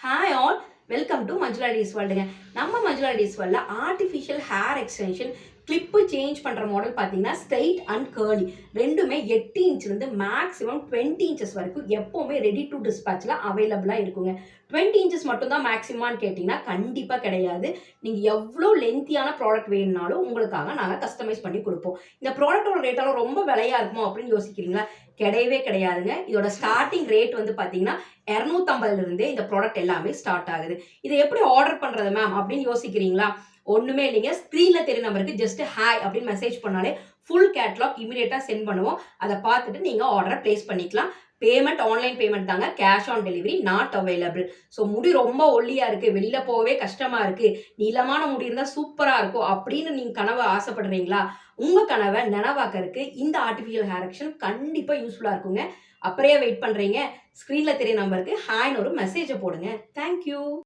Hi all, welcome to Manjula days வேர்ல்டுங்க. நம்ம Manjula days வேர்ல்டில் artificial hair extension clip change பண்ணுற மாடல் பார்த்தீங்கன்னா ஸ்ட்ரைட் அண்ட் கேர்லி ரெண்டுமே 8 இன்ச்லேருந்து மேக்ஸிமம் 20 இன்ச்சஸ் வரைக்கும் எப்போவுமே ரெடி டு டிஸ்பேச்சில் அவைலபிளாக இருக்குங்க. 20 இன்ச்சஸ் மட்டும் தான் மேக்ஸிமான்னு கேட்டிங்கன்னா கண்டிப்பாக கிடையாது. நீங்கள் எவ்வளோ லென்த்தியான ப்ராடக்ட் வேணும்னாலும் உங்களுக்காக நாங்கள் கஸ்டமைஸ் பண்ணி கொடுப்போம். இந்த ப்ராடக்டோட ரேட்டெல்லாம் ரொம்ப விலையாக இருக்குமோ அப்படின்னு யோசிக்கிறீங்களா? கிடையவே கிடையாதுங்க. இதோட ஸ்டார்டிங் ரேட் வந்து பார்த்தீங்கன்னா 250 இந்த ப்ராடக்ட் எல்லாமே ஸ்டார்ட் ஆகுது. இதை எப்படி ஆர்டர் பண்ணுறது மேம் அப்படின்னு யோசிக்கிறீங்களா? ஒன்றுமே இல்லைங்க. ஸ்க்ரீனில் தெரிய நம்பருக்கு ஜஸ்ட் ஹாய் அப்படின்னு மெசேஜ் பண்ணாலே ஃபுல் கேட்லாக் இமீடியட்டாக சென்ட் பண்ணுவோம். அதை பார்த்துட்டு நீங்கள் ஆர்டரை ப்ளேஸ் பண்ணிக்கலாம். பேமெண்ட் ஆன்லைன் பேமெண்ட் தாங்க, cash on delivery not available. So முடி ரொம்ப ஒல்லியாக இருக்குது, வெளியில் போகவே கஷ்டமாக இருக்குது, நீளமான முடி இருந்தால் சூப்பராக இருக்கும் அப்படின்னு நீங்கள் கனவை ஆசைப்படுறீங்களா? உங்கள் கனவை நினைவாக்கறதுக்கு இந்த ஆர்டிஃபிஷியல் ஹேர் எக்ஸ்டென்ஷன் கண்டிப்பாக யூஸ்ஃபுல்லாக இருக்குங்க. அப்புறையே வெயிட் பண்ணுறீங்க? ஸ்க்ரீனில் தெரிய நம்பருக்கு ஹாய்னு ஒரு மெசேஜை போடுங்க. தேங்க்யூ.